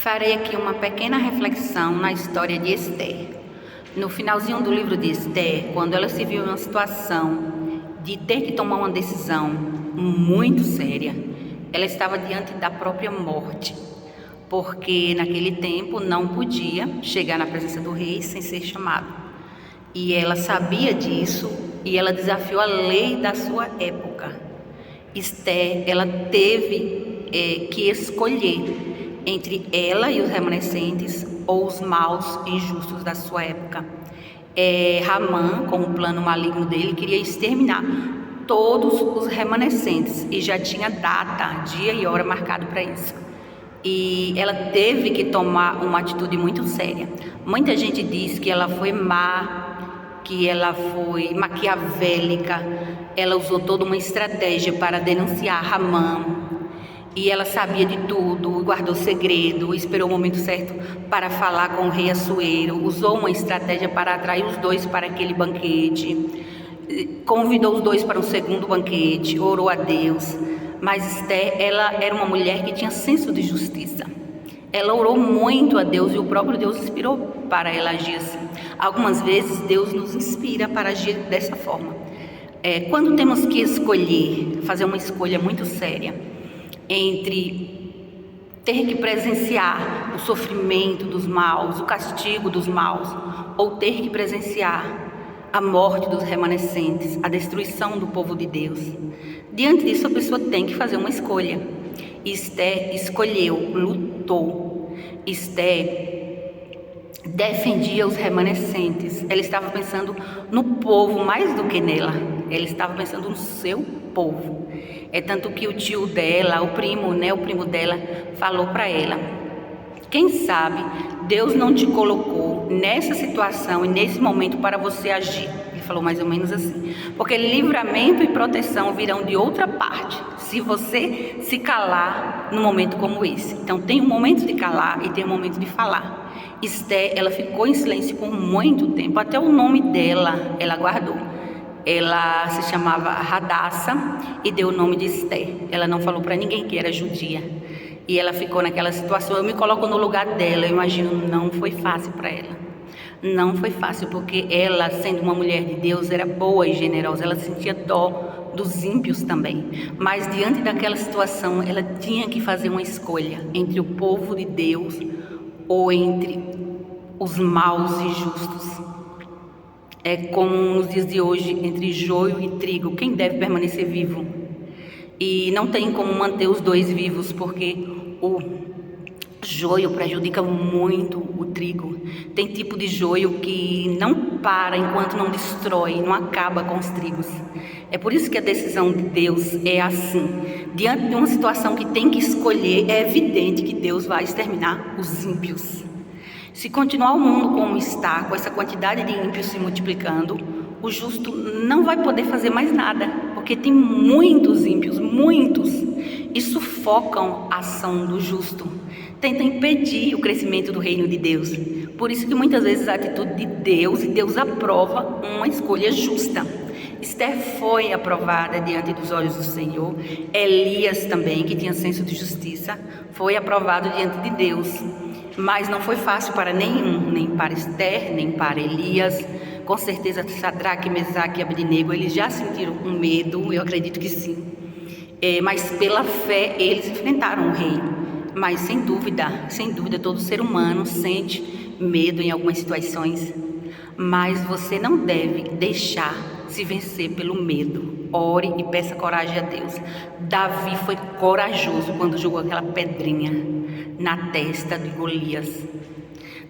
Farei aqui uma pequena reflexão na história de Esther. No finalzinho do livro de Esther, quando ela se viu em uma situação de ter que tomar uma decisão muito séria, ela estava diante da própria morte, porque naquele tempo não podia chegar na presença do rei sem ser chamado. E ela sabia disso e ela desafiou a lei da sua época. Esther, ela teve que escolher entre ela e os remanescentes ou os maus e injustos da sua época. Ramã, com o plano maligno dele, queria exterminar todos os remanescentes e já tinha data, dia e hora marcado para isso. E ela teve que tomar uma atitude muito séria. Muita gente diz que ela foi má, que ela foi maquiavélica, ela usou toda uma estratégia para denunciar Ramã. E ela sabia de tudo, guardou segredo, esperou o momento certo para falar com o rei Assuero, usou uma estratégia para atrair os dois para aquele banquete, convidou os dois para um segundo banquete, orou a Deus. Mas Esther, ela era uma mulher que tinha senso de justiça. Ela orou muito a Deus e o próprio Deus inspirou para ela agir assim. Algumas vezes Deus nos inspira para agir dessa forma. Quando temos que escolher, fazer uma escolha muito séria, entre ter que presenciar o sofrimento dos maus, o castigo dos maus, ou ter que presenciar a morte dos remanescentes, a destruição do povo de Deus. Diante disso, a pessoa tem que fazer uma escolha. Esther escolheu, lutou. Esther defendia os remanescentes. Ela estava pensando no povo mais do que nela. Ela estava pensando no seu povo. Tanto que o tio dela, o primo dela, falou para ela: quem sabe Deus não te colocou nessa situação e nesse momento para você agir. Ele falou mais ou menos assim: porque livramento e proteção virão de outra parte, se você se calar num momento como esse. Então tem um momento de calar e tem um momento de falar. Esther, ela ficou em silêncio por muito tempo, até o nome dela ela guardou. Ela se chamava Radassa e deu o nome de Esther. Ela não falou para ninguém que era judia. E ela ficou naquela situação. Eu me coloco no lugar dela. Eu imagino, não foi fácil para ela. Não foi fácil, porque ela, sendo uma mulher de Deus, era boa e generosa. Ela sentia dó dos ímpios também. Mas diante daquela situação, ela tinha que fazer uma escolha entre o povo de Deus ou entre os maus e justos. Como nos dias de hoje, entre joio e trigo, quem deve permanecer vivo? E não tem como manter os dois vivos, porque o joio prejudica muito o trigo. Tem tipo de joio que não para enquanto não destrói, não acaba com os trigos. É por isso que a decisão de Deus é assim. Diante de uma situação que tem que escolher, é evidente que Deus vai exterminar os ímpios. Se continuar o mundo como está, com essa quantidade de ímpios se multiplicando, o justo não vai poder fazer mais nada, porque tem muitos ímpios, muitos, e sufocam a ação do justo. Tentam impedir o crescimento do reino de Deus. Por isso que muitas vezes a atitude de Deus, e Deus aprova uma escolha justa. Esther foi aprovada diante dos olhos do Senhor. Elias também, que tinha senso de justiça, foi aprovado diante de Deus. Mas não foi fácil para nenhum, nem para Esther, nem para Elias. Com certeza Sadraque, Mesaque e Abednego, eles já sentiram um medo, eu acredito que sim. Mas pela fé eles enfrentaram o rei. Mas sem dúvida, todo ser humano sente medo em algumas situações. Mas você não deve deixar se vencer pelo medo. Ore e peça coragem a Deus. Davi foi corajoso quando jogou aquela pedrinha na testa de Golias.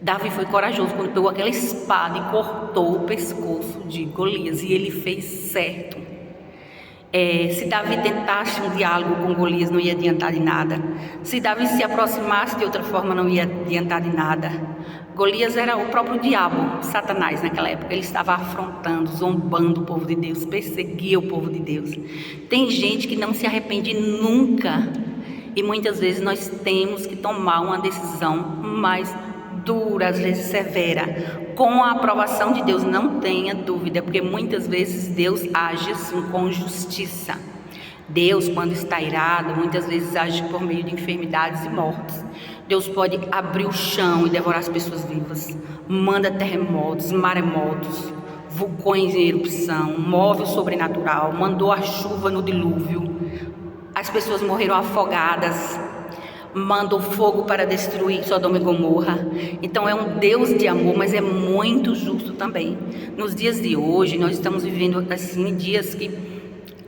Davi foi corajoso quando pegou aquela espada e cortou o pescoço de Golias, e ele fez certo. Se Davi tentasse um diálogo com Golias, não ia adiantar de nada. Se Davi se aproximasse de outra forma, não ia adiantar de nada. Golias era o próprio diabo, Satanás naquela época. Ele estava afrontando, zombando o povo de Deus, perseguia o povo de Deus. Tem gente que não se arrepende nunca. E muitas vezes nós temos que tomar uma decisão mais dura, às vezes severa, com a aprovação de Deus, não tenha dúvida, porque muitas vezes Deus age assim com justiça. Deus, quando está irado, muitas vezes age por meio de enfermidades e mortes. Deus pode abrir o chão e devorar as pessoas vivas. Manda terremotos, maremotos, vulcões em erupção, move o sobrenatural, mandou a chuva no dilúvio. As pessoas morreram afogadas. Mandou fogo para destruir Sodoma e Gomorra. Então é um Deus de amor, mas é muito justo também. Nos dias de hoje, nós estamos vivendo assim, dias que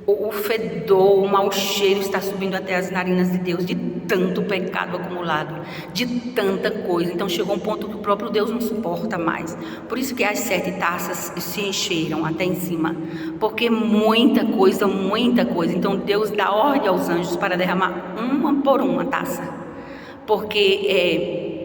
o fedor, o mau cheiro está subindo até as narinas de Deus, de tanto pecado acumulado, de tanta coisa. Então chegou um ponto que o próprio Deus não suporta mais. Por isso que as 7 taças se encheram até em cima, porque muita coisa. Então Deus dá ordem aos anjos para derramar uma por uma taça, porque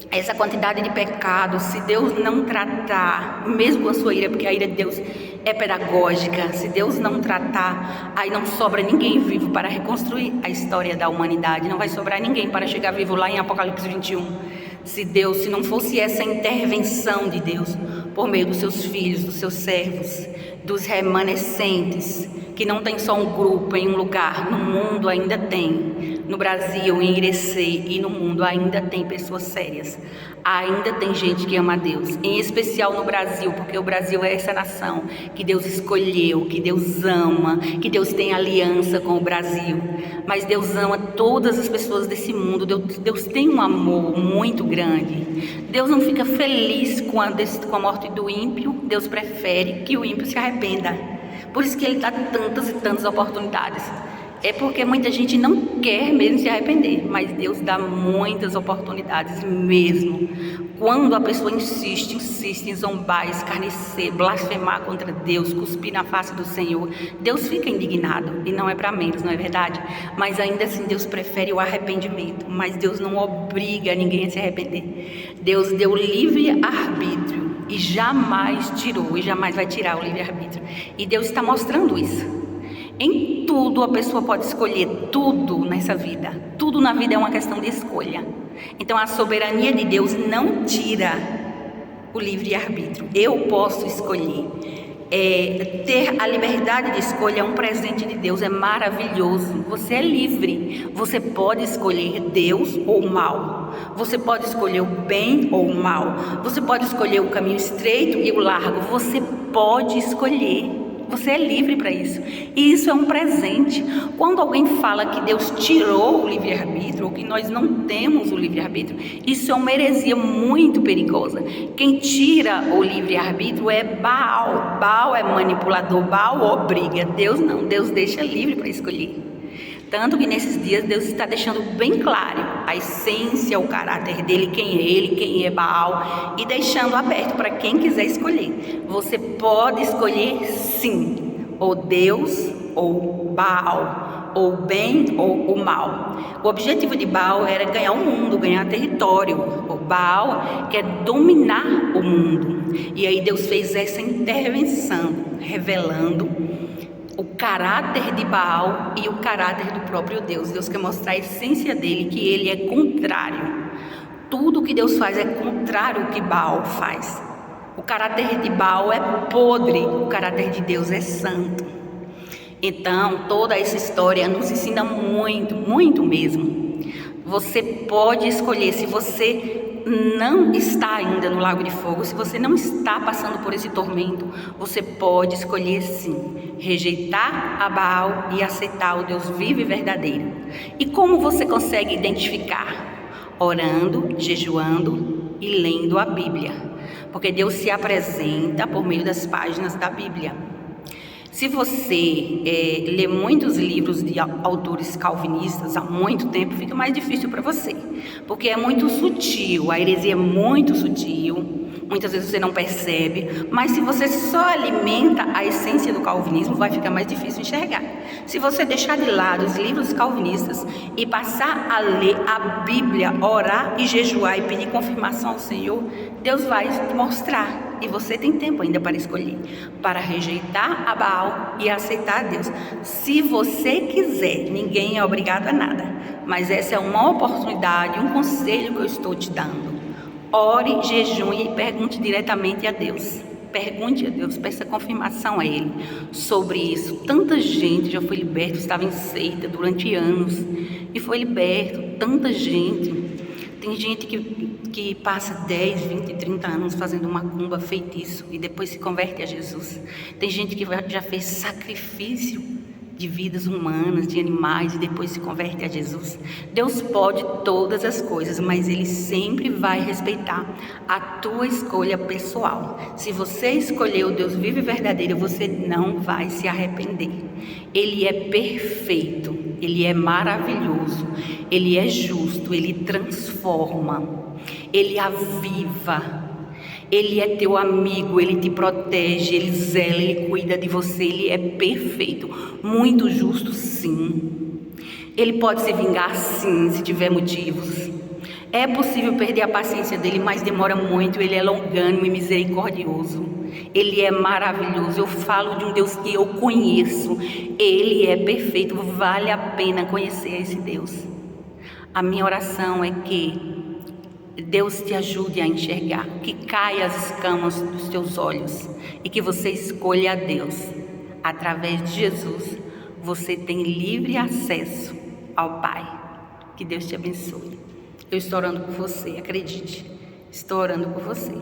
essa quantidade de pecado, se Deus não tratar, mesmo com a sua ira, porque a ira de Deus é pedagógica, se Deus não tratar, aí não sobra ninguém vivo para reconstruir a história da humanidade, não vai sobrar ninguém para chegar vivo lá em Apocalipse 21. Se não fosse essa intervenção de Deus, por meio dos seus filhos, dos seus servos, dos remanescentes, que não tem só um grupo em um lugar, no mundo ainda tem, no Brasil, em Irecê e no mundo ainda tem pessoas sérias, ainda tem gente que ama a Deus, em especial no Brasil, porque o Brasil é essa nação que Deus escolheu, que Deus ama, que Deus tem aliança com o Brasil, mas Deus ama todas as pessoas desse mundo. Deus tem um amor muito grande. Deus não fica feliz com a morte do ímpio. Deus prefere que o ímpio se arrependa. Por isso que Ele dá tantas e tantas oportunidades. É porque muita gente não quer mesmo se arrepender, mas Deus dá muitas oportunidades mesmo. Quando a pessoa insiste em zombar, escarnecer, blasfemar contra Deus, cuspir na face do Senhor, Deus fica indignado, e não é para menos, não é verdade? Mas ainda assim Deus prefere o arrependimento, mas Deus não obriga ninguém a se arrepender. Deus deu livre arbítrio e jamais tirou, e jamais vai tirar o livre arbítrio, e Deus está mostrando isso. Em tudo a pessoa pode escolher, tudo nessa vida, tudo na vida é uma questão de escolha. Então a soberania de Deus não tira o livre-arbítrio. Eu posso escolher. Ter a liberdade de escolha é um presente de Deus, é maravilhoso. Você é livre, você pode escolher Deus ou o mal, você pode escolher o bem ou o mal, você pode escolher o caminho estreito e o largo, você pode escolher. Você é livre para isso, e isso é um presente. Quando alguém fala que Deus tirou o livre-arbítrio, ou que nós não temos o livre-arbítrio, isso é uma heresia muito perigosa. Quem tira o livre-arbítrio é Baal. Baal é manipulador, Baal obriga. Deus não, Deus deixa livre para escolher. Tanto que nesses dias Deus está deixando bem claro a essência, o caráter dele, quem é ele, quem é Baal, e deixando aberto para quem quiser escolher. Você pode escolher sim, ou Deus ou Baal, ou o bem ou o mal. O objetivo de Baal era ganhar o mundo, ganhar território. O Baal quer dominar o mundo. E aí Deus fez essa intervenção, revelando o caráter de Baal e o caráter do próprio Deus. Deus quer mostrar a essência dele, que ele é contrário. Tudo que Deus faz é contrário ao que Baal faz. O caráter de Baal é podre, o caráter de Deus é santo. Então, toda essa história nos ensina muito, muito mesmo. Você pode escolher. Se você não está ainda no lago de fogo, se você não está passando por esse tormento, você pode escolher sim, rejeitar a Baal e aceitar o Deus vivo e verdadeiro. E como você consegue identificar? Orando, jejuando e lendo a Bíblia, porque Deus se apresenta por meio das páginas da Bíblia. Se você lê muitos livros de autores calvinistas há muito tempo, fica mais difícil para você, porque é muito sutil, a heresia é muito sutil, muitas vezes você não percebe, mas se você só alimenta a essência do calvinismo, vai ficar mais difícil enxergar. Se você deixar de lado os livros calvinistas e passar a ler a Bíblia, orar e jejuar e pedir confirmação ao Senhor, Deus vai te mostrar. E você tem tempo ainda para escolher, para rejeitar a Baal e aceitar a Deus. Se você quiser, ninguém é obrigado a nada, mas essa é uma oportunidade, um conselho que eu estou te dando. Ore, jejue e pergunte diretamente a Deus. Pergunte a Deus, peça confirmação a Ele sobre isso. Tanta gente já foi liberta, estava em seita durante anos e foi liberto, tanta gente. Tem gente que passa 10, 20, 30 anos fazendo macumba, feitiço, e depois se converte a Jesus. Tem gente que já fez sacrifício de vidas humanas, de animais, e depois se converte a Jesus. Deus pode todas as coisas, mas Ele sempre vai respeitar a tua escolha pessoal. Se você escolher o Deus vivo e verdadeiro, você não vai se arrepender. Ele é perfeito, Ele é maravilhoso, Ele é justo, Ele transforma, Ele aviva. Ele é teu amigo, Ele te protege, Ele zela, Ele cuida de você, Ele é perfeito, muito justo, sim. Ele pode se vingar, sim, se tiver motivos. É possível perder a paciência dele, mas demora muito. Ele é longânimo e misericordioso. Ele é maravilhoso. Eu falo de um Deus que eu conheço. Ele é perfeito, vale a pena conhecer esse Deus. A minha oração é que Deus te ajude a enxergar, que caia as escamas dos teus olhos e que você escolha a Deus. Através de Jesus, você tem livre acesso ao Pai. Que Deus te abençoe. Eu estou orando por você, acredite. Estou orando por você.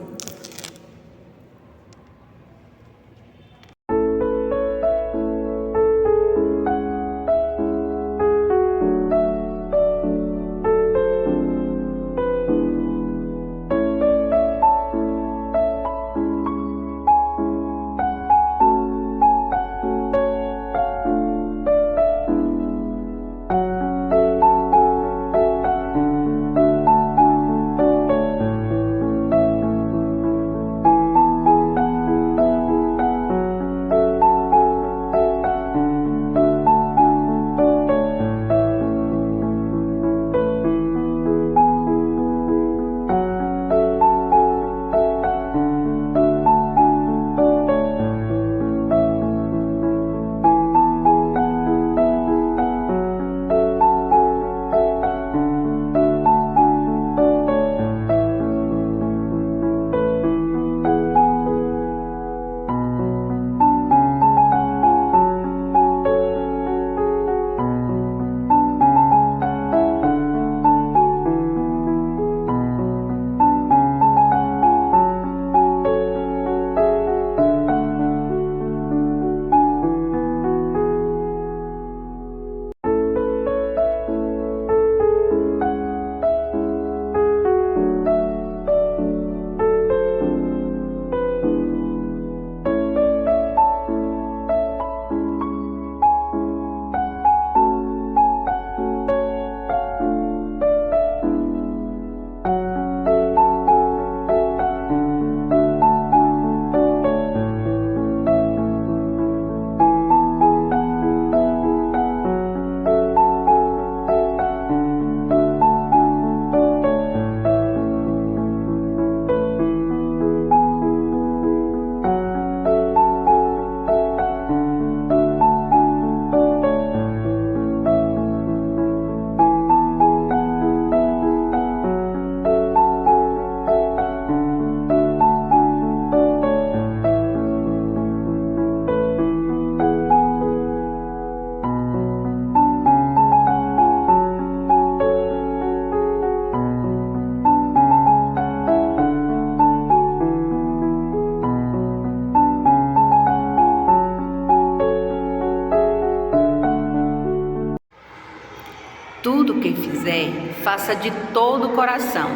Tudo que fizer, faça de todo o coração,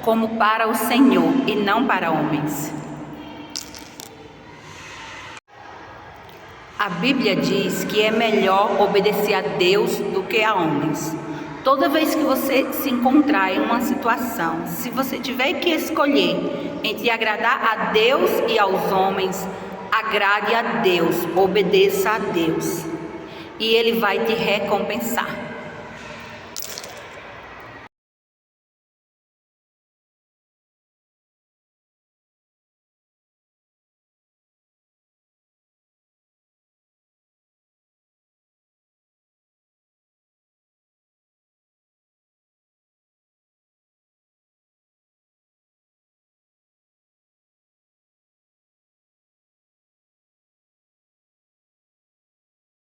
como para o Senhor e não para homens. A Bíblia diz que é melhor obedecer a Deus do que a homens. Toda vez que você se encontrar em uma situação, se você tiver que escolher entre agradar a Deus e aos homens, agrade a Deus, obedeça a Deus, e Ele vai te recompensar.